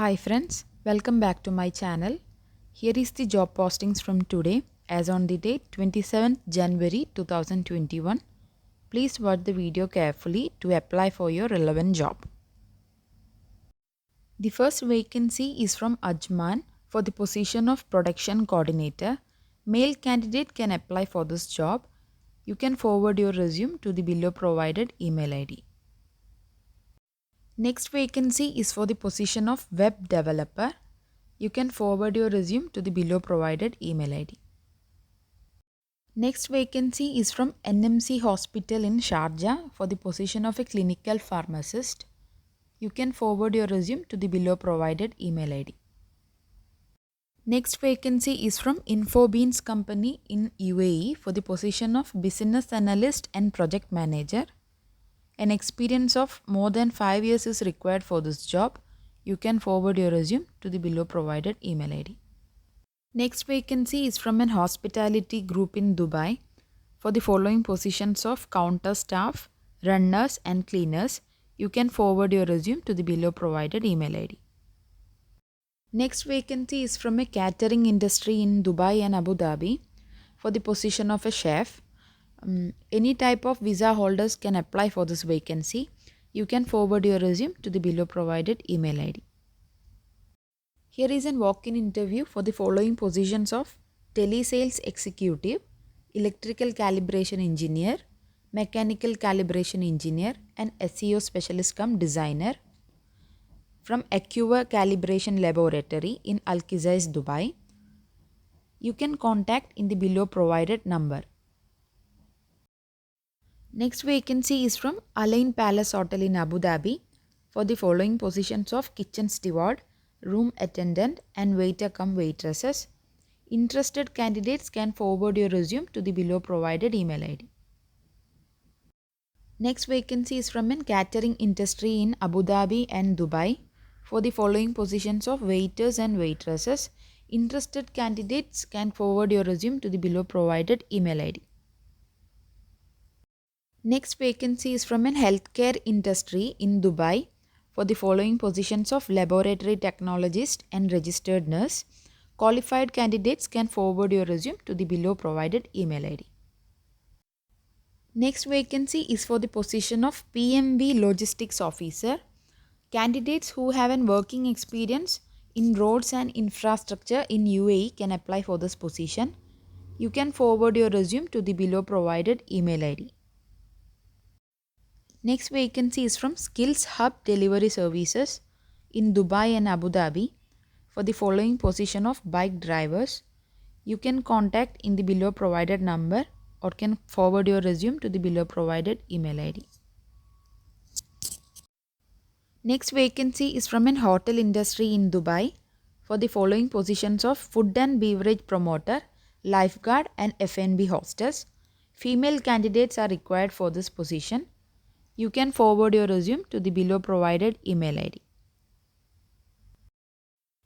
Hi friends, welcome back to my channel. Here is the job postings from today as on the date 27th January 2021. Please watch the video carefully to apply for your relevant job. The first vacancy is from Ajman for the position of production coordinator. Male candidate can apply for this job. You can forward your resume to the below provided email ID. Next vacancy is for the position of web developer. You can forward your resume to the below provided email ID. Next vacancy is from NMC Hospital in Sharjah for the position of a clinical pharmacist. You can forward your resume to the below provided email ID. Next vacancy is from Infobeans company in UAE for the position of business analyst and project manager. An experience of more than 5 years is required for this job. You can forward your resume to the below provided email ID. Next vacancy is from an hospitality group in Dubai for the following positions of counter staff, runners and cleaners. You can forward your resume to the below provided email ID. Next vacancy is from a catering industry in Dubai and Abu Dhabi for the position of a chef. Any type of visa holders can apply for this vacancy. You can forward your resume to the below provided email ID. Here is a walk-in interview for the following positions of telesales executive, electrical calibration engineer, mechanical calibration engineer and SEO specialist cum designer from Acua Calibration Laboratory in Al Qusais, Dubai. You can contact in the below provided number. Next vacancy is from Alain Palace Hotel in Abu Dhabi for the following positions of kitchen steward, room attendant and waiter cum waitresses. Interested candidates can forward your resume to the below provided email ID. Next vacancy is from a catering industry in Abu Dhabi and Dubai for the following positions of waiters and waitresses. Interested candidates can forward your resume to the below provided email ID. Next vacancy is from a healthcare industry in Dubai for the following positions of laboratory technologist and registered nurse. Qualified candidates can forward your resume to the below provided email ID. Next vacancy is for the position of PMV Logistics Officer. Candidates who have an working experience in roads and infrastructure in UAE can apply for this position. You can forward your resume to the below provided email ID. Next vacancy is from Skills Hub Delivery Services in Dubai and Abu Dhabi for the following position of bike drivers. You can contact in the below provided number or can forward your resume to the below provided email ID. Next vacancy is from an hotel industry in Dubai for the following positions of food and beverage promoter, lifeguard and F&B hostess. Female candidates are required for this position. You can forward your resume to the below provided email ID.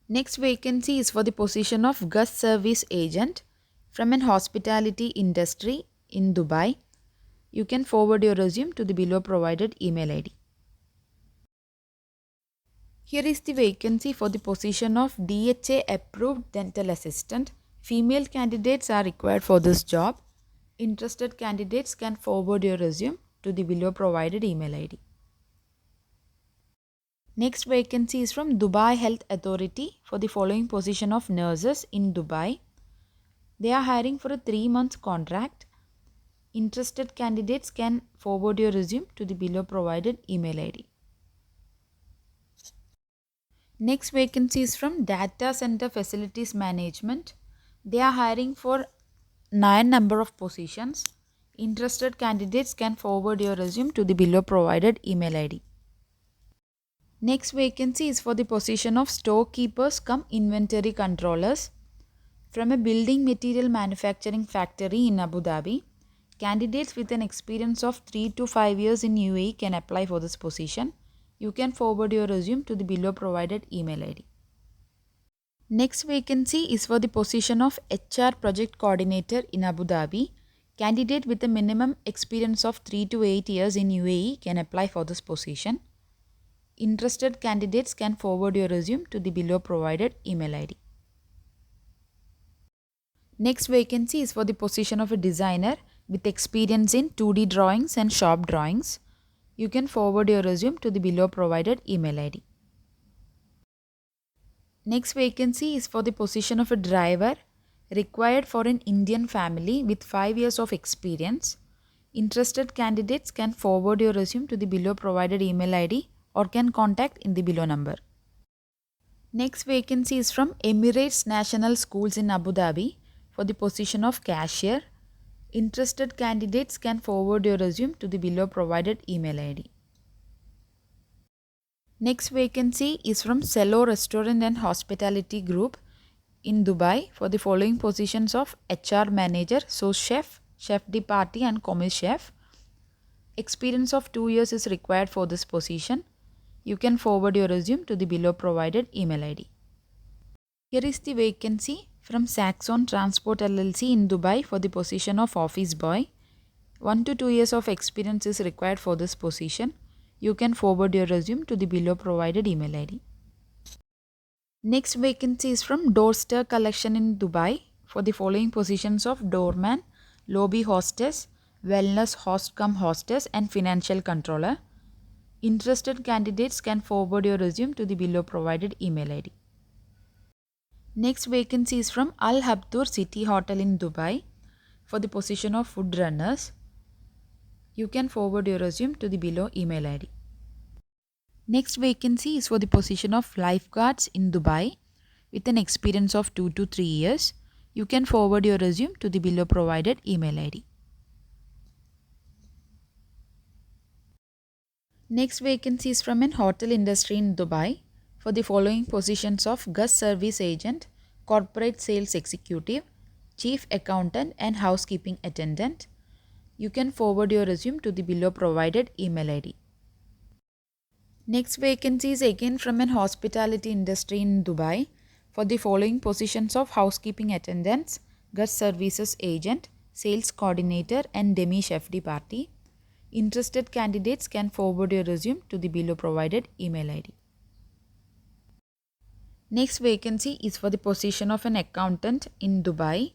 Next vacancy is for the position of guest service agent from an hospitality industry in Dubai. You can forward your resume to the below provided email ID. Here is the vacancy for the position of DHA approved dental assistant. Female candidates are required for this job. Interested candidates can forward your resume to the below provided email ID. Next vacancy is from Dubai Health Authority for the following position of nurses in Dubai. They are hiring for a 3-month contract. Interested candidates can forward your resume to the below provided email ID. Next vacancy is from Data Center Facilities Management. They are hiring for 9 number of positions. Interested candidates can forward your resume to the below provided email ID. Next vacancy is for the position of storekeepers cum inventory controllers from a building material manufacturing factory in Abu Dhabi. Candidates with an experience of 3 to 5 years in UAE can apply for this position. You can forward your resume to the below provided email ID. Next vacancy is for the position of HR project coordinator in Abu Dhabi. Candidate with a minimum experience of 3 to 8 years in UAE can apply for this position. Interested candidates can forward your resume to the below provided email ID. Next vacancy is for the position of a designer with experience in 2D drawings and shop drawings. You can forward your resume to the below provided email ID. Next vacancy is for the position of a driver required for an Indian family with 5 years of experience. Interested candidates can forward your resume to the below provided email ID or can contact in the below number. Next vacancy is from Emirates National Schools in Abu Dhabi for the position of cashier. Interested candidates can forward your resume to the below provided email ID. Next vacancy is from Cello Restaurant and Hospitality Group in Dubai for the following positions of HR manager, sous chef, chef de partie and commis chef. Experience of 2 years is required for this position. You can forward your resume to the below provided email ID. Here is the vacancy from Saxon Transport LLC in Dubai for the position of office boy. 1 to 2 years of experience is required for this position. You can forward your resume to the below provided email ID. Next vacancy is from Doorster Collection in Dubai for the following positions of doorman, lobby hostess, wellness host cum hostess and financial controller. Interested candidates can forward your resume to the below provided email ID. Next vacancy is from Al Habtoor City Hotel in Dubai for the position of food runners. You can forward your resume to the below email ID. Next vacancy is for the position of lifeguards in Dubai with an experience of 2 to 3 years. You can forward your resume to the below provided email ID. Next vacancy is from an hotel industry in Dubai for the following positions of guest service agent, corporate sales executive, chief accountant and housekeeping attendant. You can forward your resume to the below provided email ID. Next vacancy is again from an hospitality industry in Dubai for the following positions of housekeeping attendants, guest services agent, sales coordinator and demi chef de partie. Interested candidates can forward your resume to the below provided email ID. Next vacancy is for the position of an accountant in Dubai.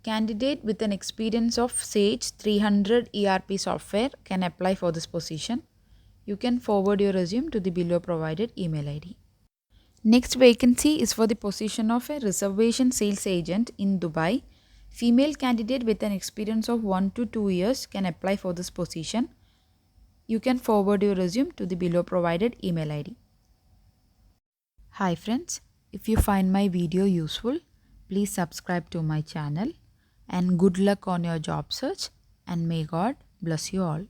Candidate with an experience of Sage 300 ERP software can apply for this position. You can forward your resume to the below provided email ID. Next vacancy is for the position of a reservation sales agent in Dubai. Female candidate with an experience of 1 to 2 years can apply for this position. You can forward your resume to the below provided email ID. Hi friends, if you find my video useful, please subscribe to my channel and good luck on your job search and may God bless you all.